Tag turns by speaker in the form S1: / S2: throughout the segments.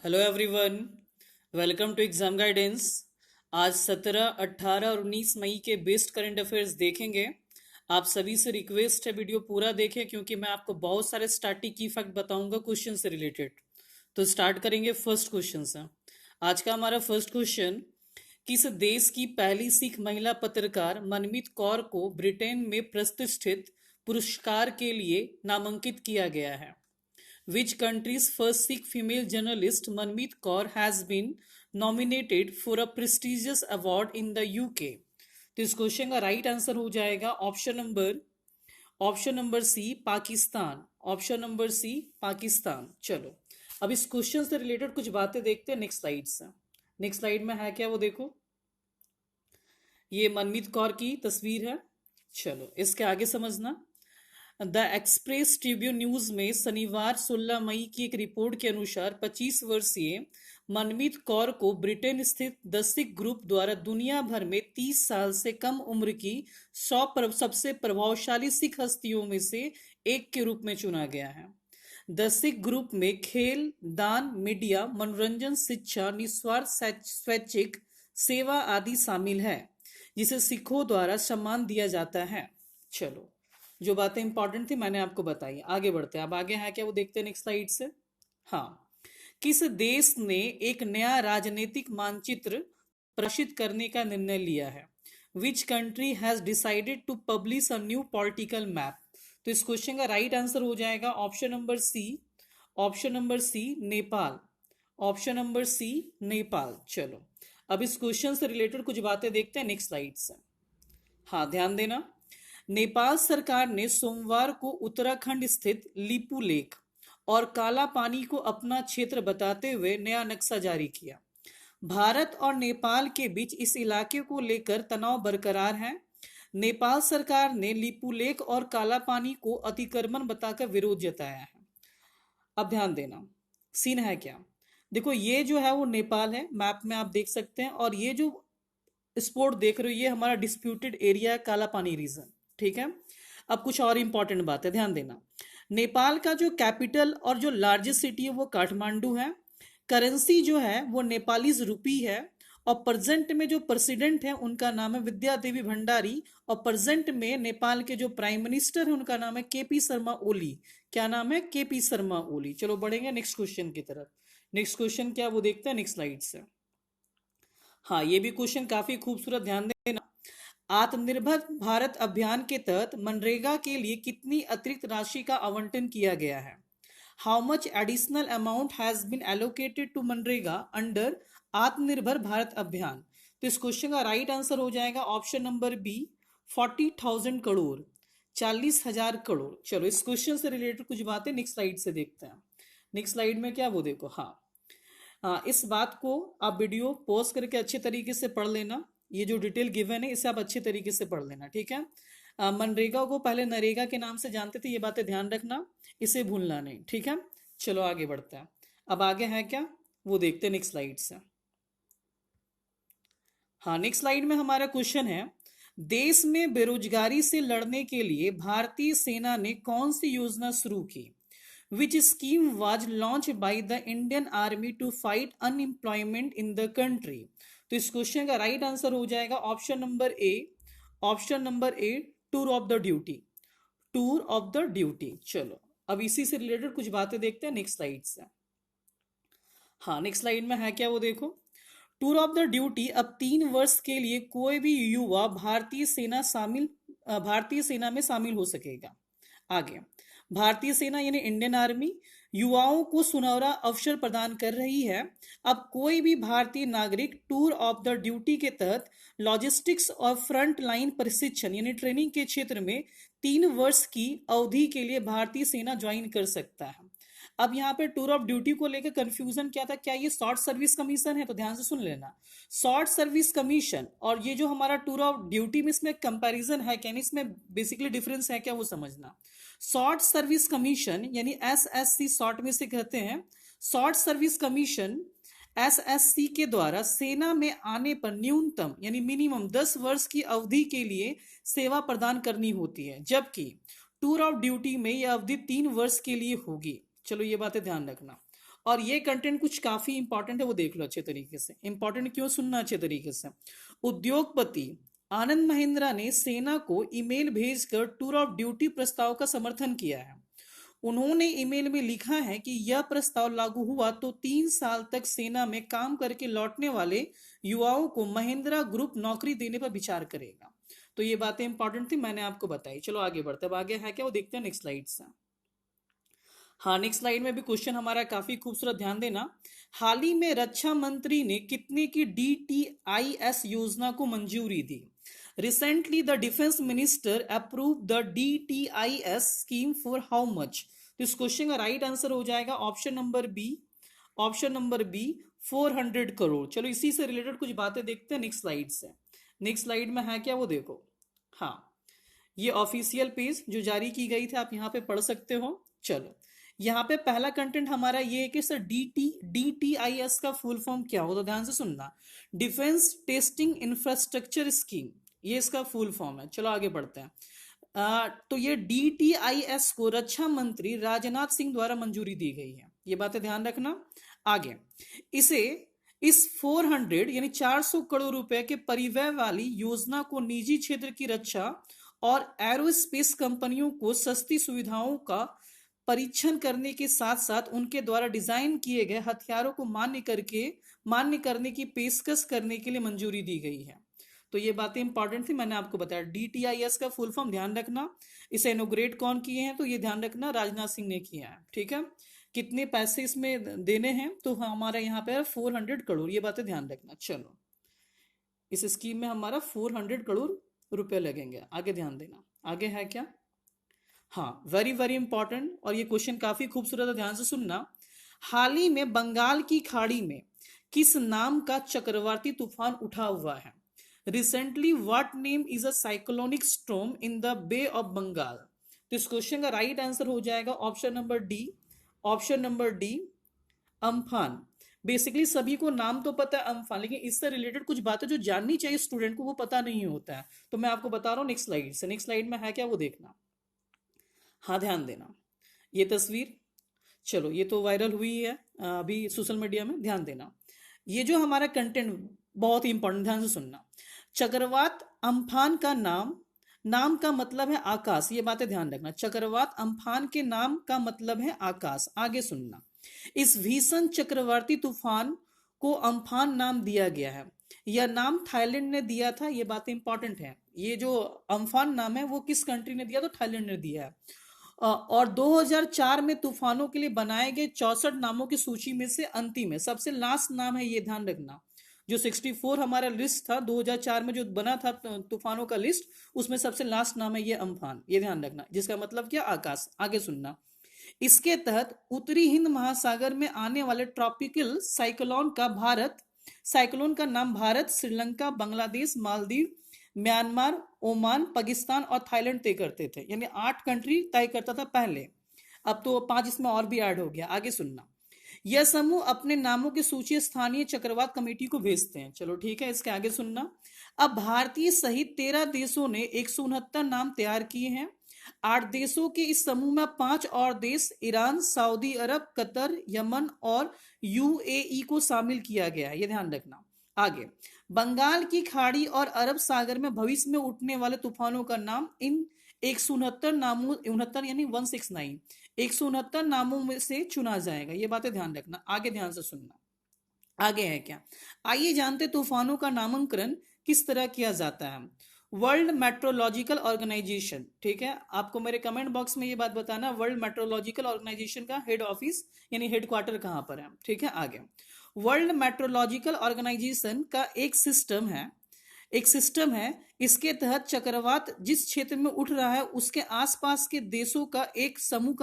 S1: Hello everyone. Welcome to exam guidance. आज 17, 18 और 19 मई के बेस्ट करंट अफेयर्स देखेंगे। आप सभी से रिक्वेस्ट है वीडियो पूरा देखें क्योंकि मैं आपको बहुत सारे स्टैटिक की फैक्ट बताऊंगा क्वेश्चन से रिलेटेड। तो स्टार्ट करेंगे फर्स्ट क्वेश्चन से। आज का हमारा फर्स्ट क्वेश्चन, किस देश की पहली सिख महिला पत्रकार मनमीत कौर को ब्रिटेन में प्रतिष्ठित पुरस्कार के लिए नामांकित किया गया है? Which country's first Sikh female journalist Manmeet Kaur has been nominated for a prestigious award in the UK? तो इस क्वेश्चन का राइट आंसर हो जाएगा option number C Pakistan. Option number C Pakistan. चलो अब इस क्वेश्चन से रिलेटेड कुछ बातें देखते हैं नेक्स्ट स्लाइड से। नेक्स्ट स्लाइड में है क्या वो देखो, ये मनमीत कौर की तस्वीर है। चलो इसके आगे समझना। द एक्सप्रेस ट्रिब्यून न्यूज में शनिवार 16 मई की एक रिपोर्ट के अनुसार 25 वर्षीय मनमीत कौर को ब्रिटेन स्थित द सिख ग्रुप द्वारा दुनिया भर में 30 साल से कम उम्र की 100 सबसे प्रभावशाली सिख हस्तियों में से एक के रूप में चुना गया है। द सिख ग्रुप में खेल, दान, मीडिया, मनोरंजन, शिक्षा, निस्वार्थ स्वैच्छिक सेवा आदि शामिल है, जिसे सिखों द्वारा सम्मान दिया जाता है। चलो जो बातें इंपॉर्टेंट थी मैंने आपको बताई। आगे बढ़ते हैं। अब आगे है क्या वो देखते हैं नेक्स्ट स्लाइड से। हाँ, किस देश ने एक नया राजनीतिक मानचित्र प्रकाशित करने का निर्णय लिया है? Which country has decided to publish a new political map? तो इस क्वेश्चन का राइट आंसर हो जाएगा option number C Nepal. Option number C Nepal. चलो अब इस क्वेश्चन से रिलेटेड कुछ बातें देखते हैं नेक्स्ट स्लाइड से। हाँ ध्यान देना। नेपाल सरकार ने सोमवार को उत्तराखंड स्थित लिपू लेक और काला पानी को अपना क्षेत्र बताते हुए नया नक्शा जारी किया। भारत और नेपाल के बीच इस इलाके को लेकर तनाव बरकरार है। नेपाल सरकार ने लिपू लेक और काला पानी को अतिक्रमण बताकर विरोध जताया है। अब ध्यान देना, सीन है क्या। देखो ये जो है वो नेपाल है, मैप में आप देख सकते हैं, और ये जो स्पोर्ट देख रहे हो ये हमारा डिस्प्यूटेड एरिया है, काला पानी रीजन। ठीक है। अब कुछ और इंपॉर्टेंट बात है, ध्यान देना। नेपाल का जो कैपिटल और जो लार्जेस्ट सिटी है वो काठमांडू है। करेंसी जो है वो नेपालीज रुपी है। और प्रेजेंट में जो प्रेसिडेंट है उनका नाम है विद्या देवी भंडारी। और प्रेजेंट में नेपाल के जो प्राइम मिनिस्टर है उनका नाम है केपी शर्मा ओली। क्या नाम है? केपी शर्मा ओली। चलो बढ़ेंगे नेक्स्ट क्वेश्चन की तरफ। नेक्स्ट क्वेश्चन क्या वो देखते हैं नेक्स्ट स्लाइड से। हाँ ये भी क्वेश्चन काफी खूबसूरत, ध्यान देना। आत्मनिर्भर भारत अभियान के तहत मनरेगा के लिए कितनी अतिरिक्त राशि का आवंटन किया गया है? How much additional amount has been allocated to MNREGA under Atmanirbhar Bharat अभियान? तो इस क्वेश्चन का राइट आंसर हो जाएगा option number B 40,000 crore, 40,000 crore. चलो इस क्वेश्चन से रिलेटेड कुछ बातें नेक्स्ट स्लाइड से देखते हैं। नेक्स्ट स्लाइड में क्या वो देखो। हाँ इस बात को आप वीडियो पॉज करके अच्छे तरीके से पढ़ लेना। ये जो डिटेल गिवन है इसे आप अच्छे तरीके से पढ़ लेना, ठीक है। मनरेगा को पहले नरेगा के नाम से जानते थे, ये बातें ध्यान रखना, इसे भूलना नहीं, ठीक है। चलो आगे बढ़ते हैं। अब आगे है क्या वो देखते हैं नेक्स्ट स्लाइड से। हाँ नेक्स्ट स्लाइड में हमारा क्वेश्चन है, देश में बेरोजगारी से लड़ने के लिए भारतीय सेना ने कौन सी योजना शुरू की? Which scheme was launched by the Indian Army to fight unemployment in the country? तो इस क्वेश्चन का राइट आंसर हो जाएगा option number A tour of the duty. Tour of the duty. चलो अब इसी से रिलेटेड कुछ बातें देखते हैं नेक्स्ट स्लाइड से। हाँ नेक्स्ट स्लाइड में है क्या वो देखो। टूर ऑफ द ड्यूटी, अब 3 वर्ष के लिए कोई भी युवा भारतीय सेना में शामिल हो सकेगा। आगे, भारतीय सेना यानी इंडियन आर्मी युवाओं को सुनहरा अवसर प्रदान कर रही है। अब कोई भी भारतीय नागरिक टूर ऑफ द ड्यूटी के तहत लॉजिस्टिक्स और फ्रंट लाइन प्रशिक्षण यानी ट्रेनिंग के क्षेत्र में 3 वर्ष की अवधि के लिए भारतीय सेना ज्वाइन कर सकता है। अब यहाँ पे टूर ऑफ ड्यूटी को लेकर कंफ्यूजन क्या था, क्या ये शॉर्ट सर्विस कमीशन है? तो ध्यान से सुन लेना, शॉर्ट सर्विस कमीशन और ये जो हमारा टूर ऑफ ड्यूटी में इसमें कंपैरिजन है क्या, इसमें बेसिकली डिफरेंस है क्या वो समझना। शॉर्ट सर्विस कमीशन यानी एसएससी शॉर्ट में से कहते हैं। शॉर्ट सर्विस कमीशन एसएससी के द्वारा सेना में आने पर न्यूनतम यानी मिनिमम 10 वर्ष की अवधि के लिए सेवा प्रदान करनी होती है, जबकि टूर ऑफ ड्यूटी में यह अवधि 3 वर्ष के लिए होगी। चलो ये बातें ध्यान रखना। और ये कंटेंट कुछ काफी इंपॉर्टेंट है, वो देख लो अच्छे तरीके से। इंपॉर्टेंट क्यों, सुनना अच्छे तरीके से। उद्योगपति आनंद महिंद्रा ने सेना को ईमेल भेजकर टूर ऑफ ड्यूटी प्रस्ताव का समर्थन किया है। उन्होंने ईमेल में लिखा है कि यह प्रस्ताव लागू हुआ तो 3 साल तक सेना में काम करके लौटने वाले युवाओं को महिंद्रा ग्रुप नौकरी देने पर विचार करेगा। तो ये बातें इंपॉर्टेंट थी, मैंने आपको बताई। चलो आगे बढ़ते, अब आगे है क्या वो देखते हैं नेक्स्ट स्लाइड से। हाँ, नेक्स्ट स्लाइड में भी क्वेश्चन हमारा काफी खूबसूरत, ध्यान देना। हाल ही में रक्षा मंत्री ने कितने की DTIS योजना को मंजूरी दी? Recently the defence minister approve the DTIS scheme for how much? तो इस क्वेश्चन का राइट आंसर हो जाएगा option number B, option number B 400 crore. चलो इसी से रिलेटेड कुछ बातें देखते हैं नेक्स्ट स्लाइड से। नेक्स्ट स्लाइड में है क्या वो देखो। हाँ, ये ऑफिशियल पेज जो जारी की गई थी, आप यहाँ पे पढ़ सकते हो। चलो यहाँ पे पहला कंटेंट हमारा ये है कि सर DTIS का फुल फॉर्म क्या हो, तो ध्यान से सुनना। डिफेंस टेस्टिंग इंफ्रास्ट्रक्चर स्कीम, ये इसका फुल फॉर्म है। चलो आगे बढ़ते हैं। तो ये DTIS को रक्षा मंत्री राजनाथ सिंह द्वारा मंजूरी दी गई है, ये बातें ध्यान रखना। आगे इस 400 यानी 400 करोड़ रुपए के परिव्यय वाली योजना को निजी क्षेत्र की रक्षा और एरोस्पेस कंपनियों को सस्ती सुविधाओं का परीक्षण करने के साथ साथ उनके द्वारा डिजाइन किए गए हथियारों को मान्य करने की पेशकश करने के लिए मंजूरी दी गई है। तो ये बातें इंपॉर्टेंट थी, मैंने आपको बताया। DTIS का फुल फॉर्म ध्यान रखना। इसे इनोग्रेट कौन किए हैं, तो ये ध्यान रखना राजनाथ सिंह ने किया है, ठीक है। कितने पैसे इसमें देने हैं, तो हमारा यहाँ पे 400 करोड़, ये बातें ध्यान रखना। चलो इस स्कीम में हमारा 400 करोड़ रुपए लगेंगे। आगे ध्यान देना, आगे है क्या। हाँ, वेरी वेरी इंपॉर्टेंट, और ये क्वेश्चन काफी खूबसूरत है, ध्यान से सुनना। हाल ही में बंगाल की खाड़ी में किस नाम का चक्रवाती तूफान उठा हुआ है? Recently what name is a cyclonic storm in the bay of Bengal? तो इस क्वेश्चन का राइट आंसर हो जाएगा option number D, option number D Amphan. Basically सभी को नाम तो पता है अम्फान, लेकिन इससे रिलेटेड कुछ बातें जो जाननी चाहिए स्टूडेंट को वो पता नहीं होता है, तो मैं आपको बता रहा हूँ नेक्स्ट स्लाइड से। नेक्स्ट स्लाइड में है क्या वो देखना। हाँ ध्यान देना, ये तस्वीर, चलो ये तो वायरल हुई है अभी सोशल मीडिया में, ध्यान देना। ये जो हमारा कंटेंट बहुत ही इंपॉर्टेंट, ध्यान से सुनना। चक्रवात अम्फान का नाम का मतलब है आकाश, ये बातें ध्यान रखना। चक्रवात अम्फान के नाम का मतलब है आकाश। आगे सुनना। इस भीषण चक्रवाती तूफान को अम्फान नाम दिया गया है, यह नाम थाईलैंड ने दिया था, ये बात इंपॉर्टेंट है। ये जो अम्फान नाम है वो किस कंट्री ने दिया, तो थाईलैंड ने दिया है। और 2004 में तूफानों के लिए बनाए गए 64 नामों की सूची में से अंतिम है, सबसे लास्ट नाम है, ये ध्यान रखना। जो 64 हमारा लिस्ट था 2004 में जो बना था तूफानों का लिस्ट, उसमें सबसे लास्ट नाम है ये अम्फान, ये ध्यान रखना, जिसका मतलब क्या, आकाश। आगे सुनना। इसके तहत उत्तरी हिंद महासागर में आने वाले ट्रॉपिकल साइक्लोन का नाम भारत, श्रीलंका, बांग्लादेश, मालदीव, म्यांमार, ओमान, पाकिस्तान और थाईलैंड तय करते थे, यानी 8 कंट्री तय करता था पहले, अब तो 5 इसमें और भी ऐड हो गया। आगे सुनना। यह समूह अपने नामों की सूची स्थानीय चक्रवात कमेटी को भेजते हैं। चलो ठीक है, इसके आगे सुनना। अब भारतीय सहित 13 देशों ने 169 नाम तैयार किए हैं। 8 देशों के इस समूह में 5 और देश ईरान, सऊदी अरब, कतर, यमन और UAE को शामिल किया गया है, ये ध्यान रखना। आगे, बंगाल की खाड़ी और अरब सागर में भविष्य में उठने वाले तूफानों का नाम इन 169 नामों, 69 यानी 169, 169 नामों में से चुना जाएगा, ये बातें ध्यान रखना। आगे ध्यान से सुनना, आगे है क्या। आइए जानते तूफानों का नामकरण किस तरह किया जाता है। वर्ल्ड मेट्रोलॉजिकल ऑर्गेनाइजेशन, ठीक है, आपको मेरे कमेंट बॉक्स में ये बात बताना, वर्ल्ड मेट्रोलॉजिकल ऑर्गेनाइजेशन का हेड ऑफिस यानी हेडक्वार्टर कहां पर है, ठीक है। आगे, वर्ल्ड मेट्रोलॉजिकल ऑर्गेनाइजेशन का एक सिस्टम है, इसके तहत चक्रवात जिस क्षेत्र में उठ रहा है उसके आसपास के देशों का एक समूह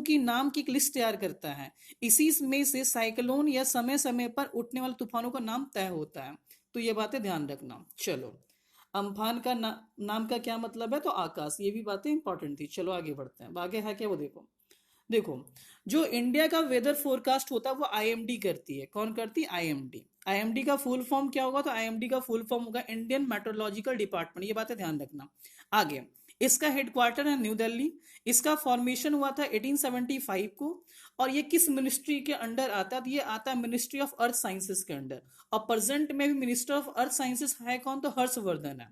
S1: की नाम की एक लिस्ट तैयार करता है। इसी में से साइक्लोन या समय समय पर उठने वाले तूफानों का नाम तय होता है, तो ये बातें ध्यान रखना। चलो, अम्फान का नाम का क्या मतलब है, तो आकाश, ये भी बातें इंपॉर्टेंट थी। चलो आगे बढ़ते हैं, आगे है क्या वो देखो। जो इंडिया का वेदर फोरकास्ट होता है वो IMD करती है। कौन करती है, IMD का फुल फॉर्म क्या होगा, तो IMD का फुल फॉर्म होगा इंडियन मेट्रोलॉजिकल डिपार्टमेंट, ये बातें ध्यान रखना। आगे, इसका हेडक्वार्टर है न्यू दिल्ली। इसका फॉर्मेशन हुआ था 1875 को। और ये किस मिनिस्ट्री के अंडर आता है? ये आता है मिनिस्ट्री ऑफ अर्थ साइंसेस के अंडर। और प्रेजेंट में भी मिनिस्टर ऑफ अर्थ साइंसेस है कौन? तो हर्षवर्धन है।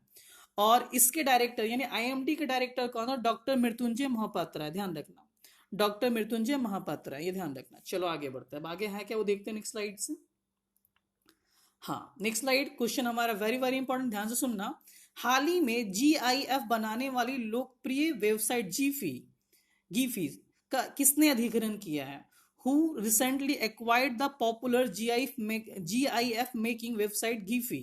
S1: और इसके डायरेक्टर यानी आईएमडी के डायरेक्टर कौन है? डॉक्टर मृत्युंजय महापात्रा है, ध्यान रखना। डॉक्टर मृत्युंजय महापात्रा, ये ध्यान रखना। चलो आगे बढ़ते हैं। अब आगे है क्या वो देखते हैं नेक्स्ट स्लाइड से। हाँ, नेक्स्ट स्लाइड। क्वेश्चन हमारा वेरी वेरी इंपॉर्टेंट, ध्यान से सुनना। हाल ही में जीआईएफ बनाने वाली लोकप्रिय वेबसाइट गीफी का किसने अधिग्रहण किया है? Who recently acquired the popular GIF making website Giphy?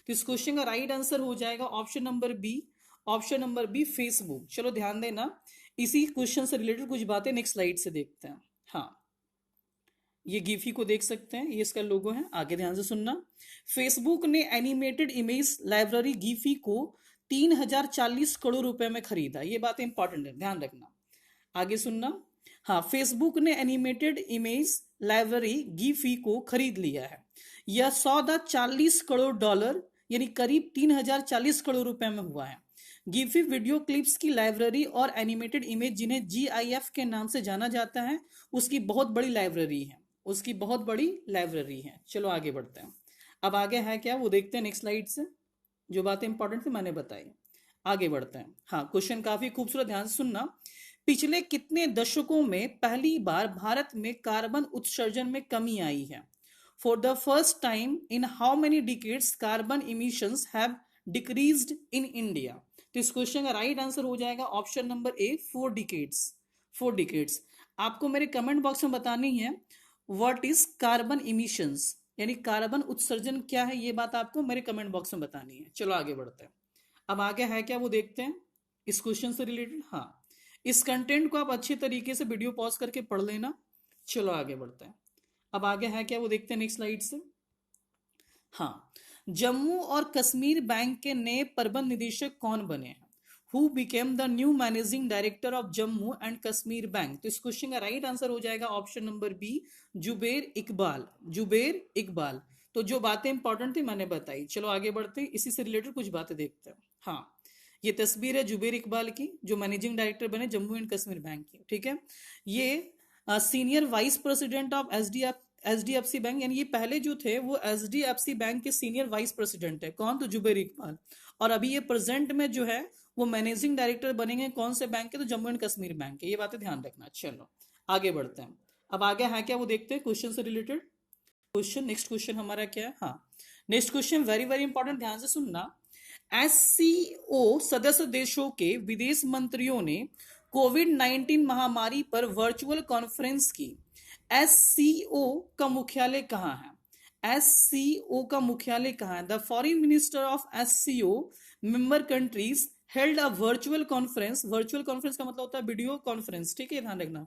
S1: तो इस क्वेश्चन का राइट आंसर हो जाएगा option number B. Option number B, Facebook. चलो ध्यान देना, इसी क्वेश्चन से रिलेटेड कुछ बातें नेक्स्ट स्लाइड से देखते हैं। हाँ, ये गिफी को देख सकते हैं, ये इसका लोगो है। आगे ध्यान से सुनना। फेसबुक ने एनिमेटेड इमेज लाइब्रेरी गिफी को 3040 करोड़ रुपए में खरीदा। ये बात इंपॉर्टेंट है, ध्यान रखना। आगे सुनना। हाँ, फेसबुक ने एनिमेटेड इमेज लाइब्रेरी गिफी को खरीद लिया है। यह सौदा $40 करोड़ यानी करीब 3040 करोड़ रुपए में हुआ है। गिफी वीडियो क्लिप्स की लाइब्रेरी और एनिमेटेड इमेज, जिन्हें जीआईएफ के नाम से जाना जाता है, उसकी बहुत बड़ी लाइब्रेरी है। उसकी बहुत बड़ी लाइब्रेरी है। चलो आगे बढ़ते हैं। अब आगे है क्या वो देखते हैं नेक्स्ट स्लाइड से। जो बातें इंपॉर्टेंट थी मैंने बताई। आगे बढ़ते हैं। हाँ, क्वेश्चन काफी खूबसूरत, ध्यान से सुनना। पिछले कितने दशकों में पहली बार भारत में कार्बन उत्सर्जन में कमी आई है? For the first time in how many decades carbon emissions have decreased in India? तो इस क्वेश्चन का राइट आंसर हो जाएगा option number A, 4 decades. 4 decades. आपको मेरे कमेंट बॉक्स में बतानी है व्हाट इज कार्बन इमिशंस, यानी कार्बन उत्सर्जन क्या है, ये बात आपको मेरे कमेंट बॉक्स में बतानी है। चलो आगे बढ़ते हैं। अब आगे है क्या वो देखते हैं इस क्वेश्चन से रिलेटेड। हाँ, इस कंटेंट को आप अच्छे तरीके से वीडियो पॉज करके पढ़ लेना। चलो आगे बढ़ते हैं। अब आगे है क्या वो देखते हैं नेक्स्ट स्लाइड से। हाँ, जम्मू और कश्मीर बैंक के नए प्रबंध निदेशक कौन बने हैं? Who became the new managing director of Jammu and Kashmir bank? तो इस क्वेश्चन का राइट आंसर हो जाएगा option number B, Zubair Iqbal. Zubair Iqbal. तो जो बातें इंपॉर्टेंट थी मैंने बताई। चलो आगे बढ़ते हैं, इसी से रिलेटेड कुछ बातें देखते हैं। हाँ, ये तस्वीर है जुबेर इकबाल की, जो मैनेजिंग डायरेक्टर बने जम्मू एंड कश्मीर बैंक की। ठीक है, ये senior vice president of HDFC bank, यानी ये पहले जो थे वो एचडीएफसी बैंक के सीनियर वाइस प्रेसिडेंट है। कौन? तो जुबेर इकबाल। और अभी ये प्रेजेंट में जो है वो मैनेजिंग डायरेक्टर बनेंगे कौन से बैंक के? तो जम्मू एंड कश्मीर बैंक के। ये बातें ध्यान रखना। चलो आगे बढ़ते हैं। अब आगे है क्या वो देखते हैं क्वेश्चन से रिलेटेड। क्वेश्चन, नेक्स्ट क्वेश्चन हमारा क्या है? हाँ, next question very very important, ध्यान से सुनना। एससीओ सदस्य देशों के विदेश मंत्रियों ने कोविड-19 महामारी पर वर्चुअल कॉन्फ्रेंस की। एससीओ का मुख्यालय कहाँ है? एससीओ का मुख्यालय कहाँ है? The foreign minister of SCO member countries held a virtual conference. Virtual conference का मतलब होता है वीडियो कॉन्फ्रेंस। ठीक है, ध्यान रखना।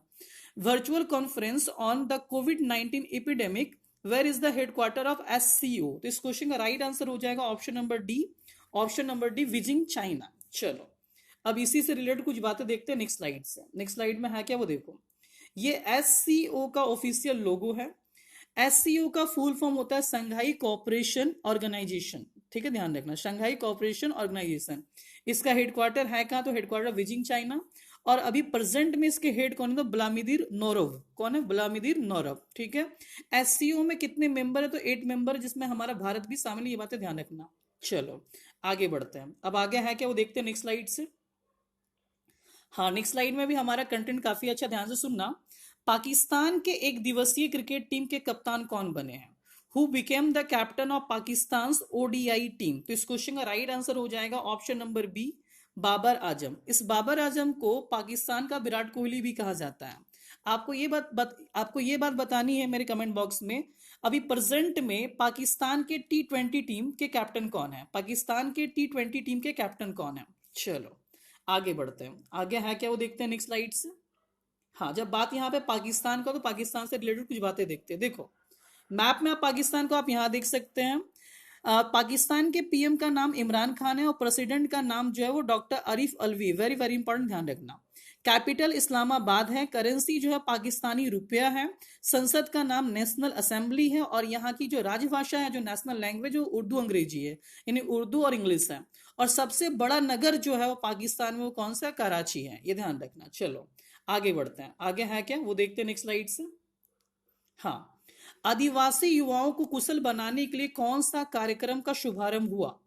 S1: वर्चुअल कॉन्फ्रेंस ऑन द कोविड-19 epidemic. Where is the headquarter of SCO? तो इस क्वेश्चन का राइट आंसर हो जाएगा option number D. Option number D, Beijing, China. चलो अब इसी से रिलेटेड कुछ बातें देखते हैं नेक्स्ट स्लाइड से। नेक्स्ट स्लाइड में है क्या वो देखो। ये एससीओ का ऑफिशियल लोगो है। एससीओ का फुल फॉर्म होता है शंघाई कोऑपरेशन ऑर्गेनाइजेशन। ठीक है, ध्यान रखना, शंघाई कोऑपरेशन ऑर्गेनाइजेशन। इसका हेडक्वार्टर है कहाँ? तो हेडक्वार्टर बीजिंग, चाइना। और अभी प्रेजेंट में इसके हेड कौन है? तो व्लादिमीर नोरोव। कौन है? Vladimir Norov. ठीक है, एससीओ में कितने मेंबर है? तो 8 मेंबर, जिसमें हमारा भारत भी शामिल है। ये बातें ध्यान रखना। चलो आगे बढ़ते हैं। अब आगे है क्या वो देखते हैं नेक्स्ट स्लाइड से। हाँ, नेक्स्ट स्लाइड में भी हमारा कंटेंट काफी अच्छा, ध्यान से सुनना। पाकिस्तान के एक दिवसीय क्रिकेट टीम के कप्तान कौन बने हैं? Who became the captain of Pakistan ODI team? तो इस क्वेश्चन का राइट आंसर हो जाएगा option number B, Babar Azam. इस बाबर आजम को पाकिस्तान का विराट कोहली भी कहा जाता है। आपको ये बात बतानी है मेरे कमेंट बॉक्स में। अभी प्रेजेंट में पाकिस्तान के T20 टीम के कैप्टन कौन है? पाकिस्तान के T20 टीम के कैप्टन कौन है? चलो आगे बढ़ते हैं। आगे है क्या वो देखते हैं नेक्स्ट स्लाइड से। हाँ, जब बात यहाँ पे पाकिस्तान का, तो पाकिस्तान से रिलेटेड कुछ बातें देखते हैं। देखो मैप में आप पाकिस्तान को आप यहाँ देख सकते हैं। पाकिस्तान के पीएम का नाम इमरान खान है और प्रेसिडेंट का नाम जो है वो doctor Arif Alvi. Very very important, ध्यान रखना। कैपिटल इस्लामाबाद है। करेंसी जो है पाकिस्तानी रुपया है। संसद का नाम नेशनल असेंबली है। और यहाँ की जो राजभाषा है, जो नेशनल लैंग्वेज, वो उर्दू अंग्रेजी है, यानी उर्दू और इंग्लिश है। और सबसे बड़ा नगर जो है वो पाकिस्तान में वो कौन सा, कराची है, ये ध्यान रखना। चलो आगे बढ़ते हैं, आगे है क्या वो देखते हैं नेक्स्ट स्लाइड से। हाँ, आदिवासी युवाओं को कुशल बनाने के लिए कौन सा कार्यक्रम का शुभारंभ हुआ?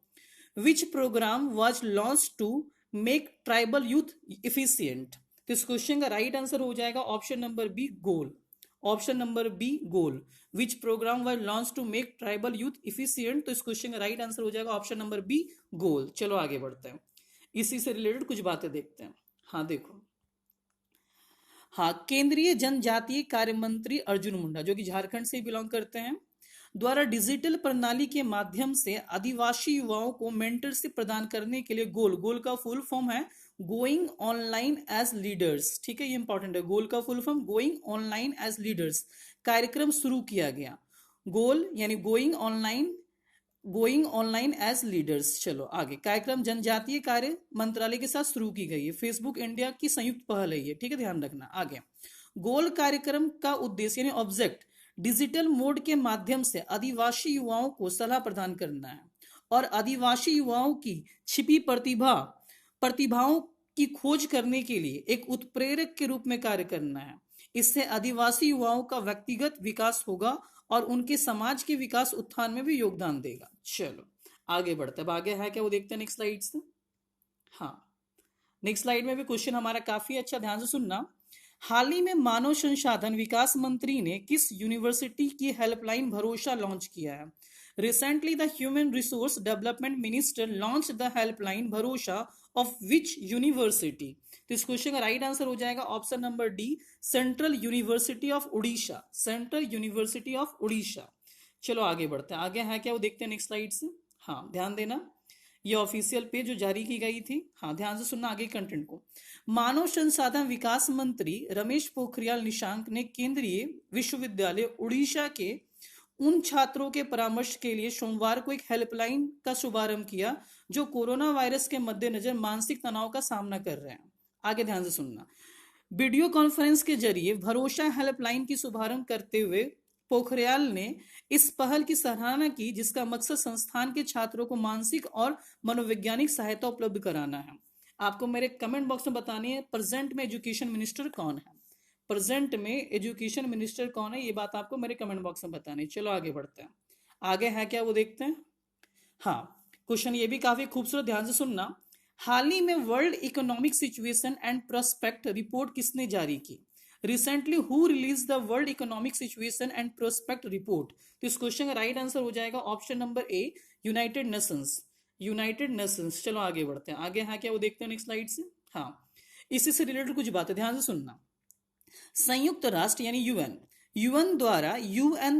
S1: Which programme was launch to make tribal youth efficient? तो इस क्वेश्चन का राइट आंसर हो जाएगा option number B, goal. Option number B, goal. Which programme was launch to make tribal youth efficient? तो इस क्वेश्चन का राइट आंसर हो जाएगा ऑप्शन नंबर बी, गोल। चलो आगे बढ़ते हैं, इसी से रिलेटेड कुछ बातें देखते हैं। हाँ देखो, हाँ, केंद्रीय जनजातीय कार्य मंत्री अर्जुन मुंडा, जो कि झारखंड से बिलोंग करते हैं, द्वारा डिजिटल प्रणाली के माध्यम से आदिवासी युवाओं को मेंटरशिप प्रदान करने के लिए गोल, गोल का फुल फॉर्म है गोइंग ऑनलाइन एज लीडर्स, ठीक है, ये इंपॉर्टेंट है, गोल का full form going online as leaders कार्यक्रम शुरू किया गया। गोल यानी गोइंग ऑनलाइन एज लीडर्स। चलो आगे, कार्यक्रम जनजातीय कार्य मंत्रालय के साथ शुरू की गई है, फेसबुक इंडिया की संयुक्त पहल है ये, ठीक है, ध्यान रखना। आगे, गोल कार्यक्रम का उद्देश्य यानी ऑब्जेक्ट डिजिटल मोड के माध्यम से आदिवासी युवाओं को सलाह प्रदान करना है और आदिवासी युवाओं की छिपी प्रतिभाओं की खोज करने के लिए एक उत्प्रेरक के रूप में कार्य करना है। इससे आदिवासी युवाओं का व्यक्तिगत विकास होगा और उनके समाज के विकास उत्थान में भी योगदान देगा। चलो आगे बढ़ते हैं, अब आगे है क्या वो देखते हैं नेक्स्ट स्लाइड से। हाँ, नेक्स्ट स्लाइड में भी क्वेश्चन हमारा काफी अच्छा, ध्यान से सुनना। हाल ही में मानव संसाधन विकास मंत्री ने किस यूनिवर्सिटी की हेल्पलाइन भरोसा लॉन्च किया है? Recently the human resource development minister launch the helpline भरोसा ऑफ विच यूनिवर्सिटी? तो इस क्वेश्चन का राइट आंसर हो जाएगा option number D, central university of Orissa, central university of Orissa. चलो आगे बढ़ते हैं, आगे है क्या वो देखते हैं नेक्स्ट स्लाइड से। हाँ ध्यान देना, ये ऑफिशियल पेज जो जारी की गई थी। हाँ ध्यान से सुनना आगे कंटेंट को। मानव संसाधन विकास मंत्री रमेश पोखरियाल निशंक ने केंद्रीय विश्वविद्यालय उड़ीसा के उन छात्रों के परामर्श के लिए सोमवार को एक हेल्पलाइन का शुभारंभ किया जो कोरोना वायरस के मद्देनजर मानसिक तनाव का सामना कर रहे हैं। आगे ध्यान से सुनना, वीडियो कॉन्फ्रेंस के जरिए भरोसा हेल्पलाइन की शुभारंभ करते हुए पोखरियाल ने इस पहल की सराहना की जिसका मकसद संस्थान के छात्रों को मानसिक और मनोवैज्ञानिक सहायता उपलब्ध कराना है। आपको मेरे कमेंट बॉक्स में बतानी है प्रेजेंट में एजुकेशन मिनिस्टर कौन है, प्रेजेंट में एजुकेशन मिनिस्टर कौन है, ये बात आपको मेरे कमेंट बॉक्स में बतानी है। चलो आगे बढ़ते हैं, आगे है क्या वो देखते हैं। हाँ, क्वेश्चन ये भी काफी खूबसूरत, ध्यान से सुनना। हाल ही में world economic situation and prospect report किसने जारी की? Recently who release the world economic situation and prospect report? तो इस क्वेश्चन का राइट आंसर हो जाएगा option number A, United Nations, United Nations. चलो आगे बढ़ते हैं, आगे है क्या वो देखते हैं नेक्स्ट स्लाइड से। हाँ, इसी से रिलेटेड कुछ बातें ध्यान से सुनना। संयुक्त राष्ट्र यानी यूएन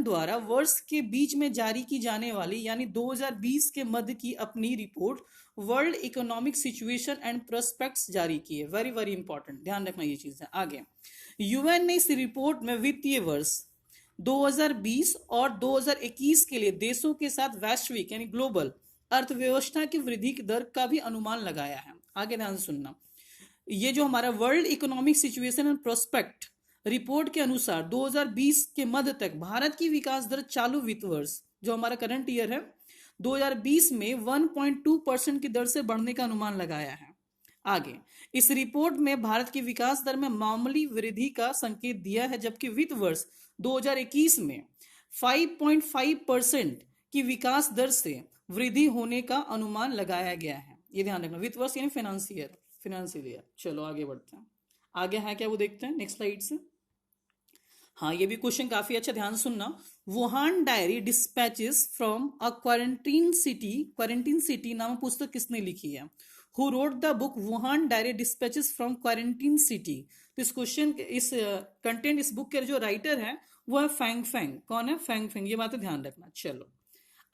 S1: द्वारा वर्ष के बीच में जारी की जाने वाली यानी 2020 के मध्य की अपनी report world economic situation and prospects जारी की है। वेरी वेरी इंपॉर्टेंट, ध्यान रखना ये चीज है। आगे, यूएन ने इस रिपोर्ट में वित्तीय वर्ष 2020 और 2021 के लिए देशों के साथ वैश्विक यानी ग्लोबल अर्थव्यवस्था की वृद्धि की दर का भी अनुमान लगाया है। आगे ध्यान से सुनना, ये जो हमारा world economic situation and prospect report के अनुसार 2020 के मध्य तक भारत की विकास दर चालू वित्त वर्ष जो हमारा करंट ईयर है 2020 में 1.2% की दर से बढ़ने का अनुमान लगाया है। आगे, इस रिपोर्ट में भारत की विकास दर में मामूली वृद्धि का संकेत दिया है जबकि वित्त वर्ष 2021 में 5.5% की विकास दर से वृद्धि होने का अनुमान लगाया गया है। ये ध्यान रखना, वित्त वर्ष यानी फाइनेंशियल ईयर। चलो आगे बढ़ते हैं, आगे है क्या वो देखते हैं नेक्स्ट स्लाइड से। हाँ, ये भी क्वेश्चन काफी अच्छा, ध्यान सुनना। Wuhan diary dispatches from a quarantine city नामक पुस्तक किसने लिखी है? Who wrote the book Wuhan diary dispatches from quarantine city? तो इस कंटेंट इस बुक के जो राइटर है वो है फैंग फेंग। कौन है? फैंग फेंग, ये बातें ध्यान रखना। चलो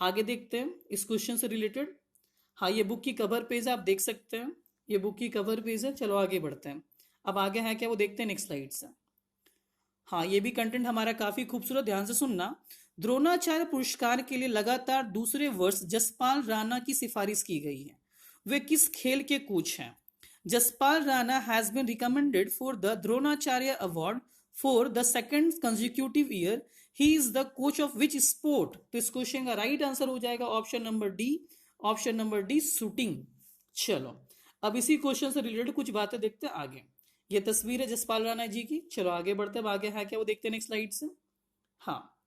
S1: आगे देखते हैं इस क्वेश्चन से रिलेटेड। हाँ, ये बुक की कवर पेज आप देख सकते हैं, ये बुक की कवर पेज है। चलो आगे बढ़ते हैं, अब आगे है क्या वो देखते हैं नेक्स्ट स्लाइड से। हाँ, ये भी कंटेंट हमारा काफी खूबसूरत, ध्यान से सुनना। द्रोणाचार्य पुरस्कार के लिए लगातार दूसरे वर्ष जसपाल राणा की सिफारिश की गई है। वे किस खेल के कोच हैं? Jaspal Rana has been recommended for the Dronacharya award for the second consecutive year. He is the coach of which sport? तो इस क्वेश्चन का राइट आंसर हो जाएगा ऑप्शन नंबर डी, शूटिंग। चलो अब इसी क्वेश्चन से रिलेटेड कुछ बातें देखते हैं आगे। ये तस्वीर है जसपाल राणा जी की। चलो आगे बढ़ते हैं, अब आगे है क्या वो देखते हैं नेक्स्ट स्लाइड से। हाँ,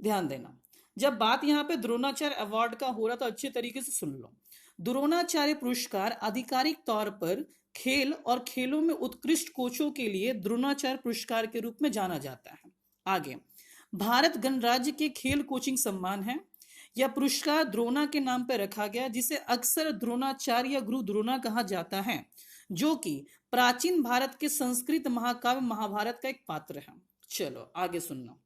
S1: ध्यान देना, जब बात यहाँ पे द्रोणाचार्य अवार्ड का हो रहा तो अच्छे तरीके से सुन लो। द्रोणाचार्य पुरस्कार आधिकारिक तौर पर खेल और खेलों में उत्कृष्ट कोचों के लिए द्रोणाचार्य पुरस्कार के रूप में जाना जाता है। आगे, भारत गणराज्य के खेल कोचिंग सम्मान है। यह पुरस्कार द्रोणा के नाम पर रखा गया, जिसे अक्सर द्रोणाचार्य या गुरु द्रोणा कहा जाता है, जो कि प्राचीन भारत के संस्कृत महाकाव्य महाभारत का एक पात्र है। चलो आगे सुनना।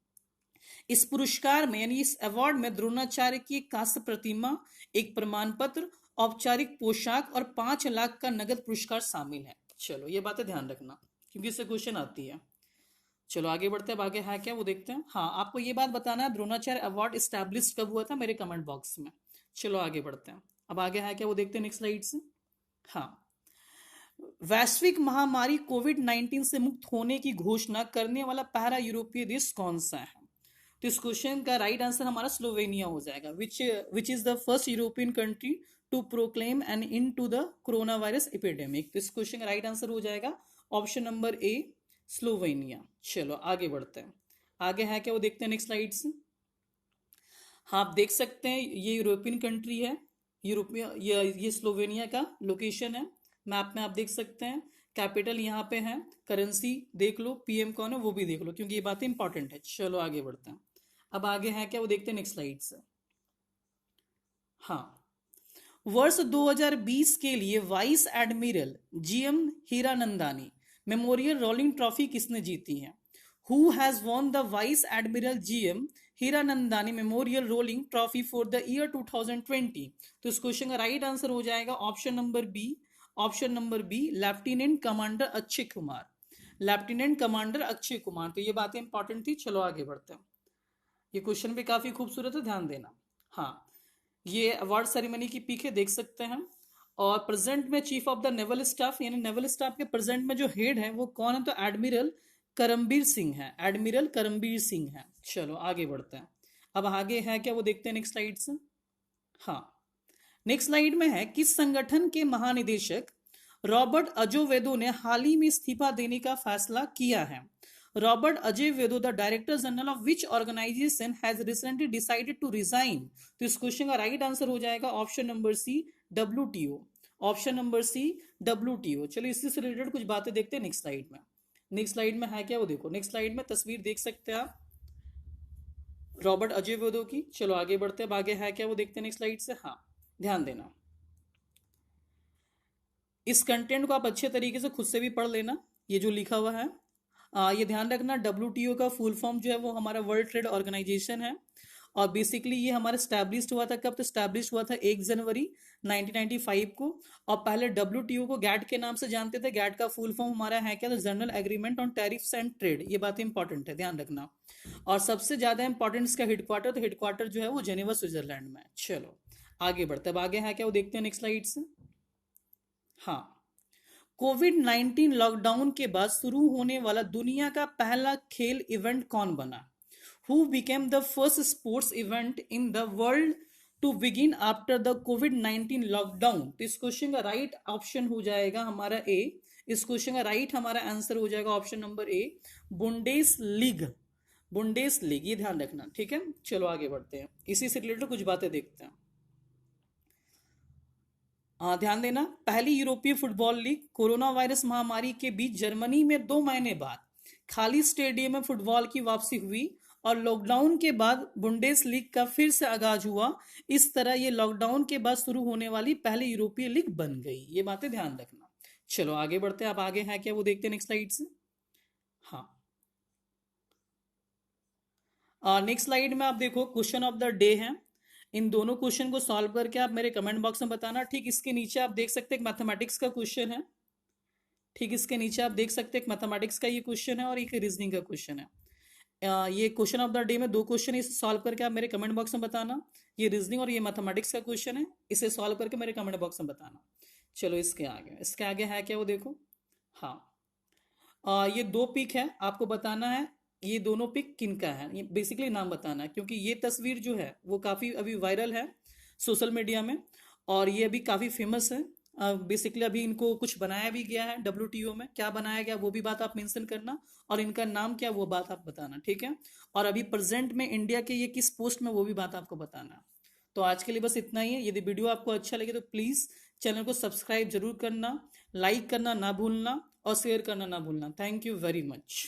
S1: इस पुरस्कार में यानी इस अवार्ड में द्रोणाचार्य की एक कांस्य प्रतिमा, एक प्रमाण पत्र, औपचारिक पोशाक और 5 लाख का नगद पुरस्कार शामिल है। चलो ये बातें ध्यान रखना क्योंकि इससे क्वेश्चन आती है। चलो आगे बढ़ते हैं, अब आगे है क्या वो देखते हैं। हाँ, आपको ये बात बताना है द्रोणाचार्य अवार्ड स्टैब्लिश कब हुआ था, मेरे कमेंट बॉक्स में। चलो आगे बढ़ते हैं, अब आगे है क्या वो देखते हैं नेक्स्ट स्लाइड से। हाँ, वैश्विक महामारी कोविड-19 से मुक्त होने की घोषणा करने वाला पहला यूरोपीय देश कौन सा है? तो इस क्वेश्चन का राइट आंसर हमारा स्लोवेनिया हो जाएगा, which is the first European country to proclaim an end to the coronavirus epidemic. तो इस क्वेश्चन का राइट आंसर हो जाएगा ऑप्शन नंबर ए, स्लोवेनिया। चलो आगे बढ़ते हैं, आगे है क्या वो देखते हैं नेक्स्ट स्लाइड से। हाँ, आप देख सकते हैं ये यूरोपियन कंट्री है, यूरोपियन ये स्लोवेनिया का लोकेशन है, मैप में आप देख सकते हैं। कैपिटल यहाँ पे है, करेंसी देख लो, पीएम कौन है वो भी देख लो क्योंकि ये बातें इंपॉर्टेंट है। चलो आगे बढ़ते हैं, अब आगे है क्या वो देखते हैं नेक्स्ट स्लाइड से। हाँ, वर्ष 2020 के लिए vice admiral GM Hiranandani memorial rolling trophy किसने जीती है? Who has won the vice admiral GM Hiranandani memorial rolling trophy for the year 2020? तो इस क्वेश्चन का राइट आंसर हो जाएगा option number B, option number B, lieutenant commander Akshay Kumar, lieutenant commander Akshay Kumar. तो ये बातें इंपॉर्टेंट थी। चलो आगे बढ़ते हैं, ये क्वेश्चन भी काफी खूबसूरत है, ध्यान देना। हाँ, ये अवार्ड सेरेमनी की पिक है, देख सकते हैं। और प्रेजेंट में chief of the naval staff यानी नेवल स्टाफ के प्रेजेंट में जो हेड है वो कौन है? तो एडमिरल करमबीर सिंह है, एडमिरल करमबीर सिंह है। चलो आगे बढ़ते हैं, अब आगे है क्या वो देखते हैं नेक्स्ट स्लाइड से। हाँ, नेक्स्ट स्लाइड में है, किस संगठन के महानिदेशक रॉबर्ट अजोवेदो ने हाल ही में इस्तीफा देने का फैसला किया है? Robert Azevedo, the director general of which organisation has recently decided to resign? तो इस क्वेश्चन का राइट आंसर हो जाएगा option number C, WTO, option number C, WTO. चलो इससे से रिलेटेड कुछ बातें देखते हैं नेक्स्ट स्लाइड में। नेक्स्ट स्लाइड में है क्या वो देखो, नेक्स्ट स्लाइड में तस्वीर देख सकते हैं आप रॉबर्ट अजेवेदो की। चलो आगे बढ़ते हैं, आगे है क्या वो देखते हैं नेक्स्ट स्लाइड से। हाँ, ध्यान देना, इस कंटेंट को आप अच्छे तरीके से खुद से भी पढ़ लेना, ये जो लिखा हुआ है। ये ध्यान रखना, डब्ल्यूटीओ का फुल फॉर्म जो है वो हमारा वर्ल्ड ट्रेड ऑर्गेनाइजेशन है। और बेसिकली ये हमारा स्टैब्लिश हुआ था कब? तो स्टैब्लिश हुआ था 1 जनवरी 1995 को। और पहले डब्ल्यूटीओ को गैट के नाम से जानते थे। गैट का फुल फॉर्म हमारा है क्या? तो general agreement on tariffs and trade. ये बात इंपॉर्टेंट है, ध्यान रखना। और सबसे ज्यादा इंपॉर्टेंट इसका हेडक्वार्टर, तो हेडक्वार्टर जो है वो जेनेवा स्विट्जरलैंड में है। चलो आगे बढ़ते हैं, अब आगे है क्या वो देखते हैं नेक्स्ट स्लाइड से। हाँ, कोविड-19 लॉकडाउन के बाद शुरू होने वाला दुनिया का पहला खेल इवेंट कौन बना? Who became the first sports event in the world to begin after the कोविड-19 लॉकडाउन? तो इस क्वेश्चन का राइट ऑप्शन हो जाएगा हमारा ए, इस क्वेश्चन का राइट हमारा आंसर हो जाएगा option number A, Bundes league, Bundes league. ये ध्यान रखना, ठीक है। चलो आगे बढ़ते हैं, इसी से रिलेटेड कुछ बातें देखते हैं। ध्यान देना, पहली यूरोपीय फुटबॉल लीग कोरोना वायरस महामारी के बीच जर्मनी में 2 महीने बाद खाली स्टेडियम में फुटबॉल की वापसी हुई और लॉकडाउन के बाद बुंडेस लीग का फिर से आगाज हुआ। इस तरह ये लॉकडाउन के बाद शुरू होने वाली पहली यूरोपीय लीग बन गई। ये बातें ध्यान रखना। चलो आगे बढ़ते हैं, अब आगे है क्या वो देखते हैं नेक्स्ट स्लाइड से। हाँ, नेक्स्ट स्लाइड में आप देखो क्वेश्चन ऑफ द डे है। इन दोनों क्वेश्चन को सॉल्व करके आप मेरे कमेंट बॉक्स में बताना। ठीक इसके नीचे आप देख सकते हैं एक मैथमेटिक्स का क्वेश्चन है, ठीक इसके नीचे आप देख सकते हैं एक मैथमेटिक्स का ये क्वेश्चन है और एक रीजनिंग का क्वेश्चन है। ये क्वेश्चन ऑफ द डे में 2 क्वेश्चन है, इसे सॉल्व करके आप मेरे कमेंट बॉक्स में बताना। ये रीजनिंग और ये मैथमेटिक्स का क्वेश्चन है, इसे सॉल्व करके मेरे कमेंट बॉक्स में बताना। चलो इसके आगे है क्या वो देखो। हाँ, ये 2 पिक है, आपको बताना है ये दोनों पिक किनका है, ये बेसिकली नाम बताना है क्योंकि ये तस्वीर जो है वो काफ़ी अभी वायरल है सोशल मीडिया में और ये अभी काफ़ी फेमस है। बेसिकली अभी इनको कुछ बनाया भी गया है WTO में, क्या बनाया गया वो भी बात आप मेंशन करना, और इनका नाम क्या वो बात आप बताना, ठीक है। और अभी प्रेजेंट में इंडिया के ये किस पोस्ट में वो भी बात आपको बताना। तो आज के लिए बस इतना ही है। यदि वीडियो आपको अच्छा लगे तो प्लीज़ चैनल को सब्सक्राइब जरूर करना, लाइक करना ना भूलना और शेयर करना ना भूलना। Thank you very much.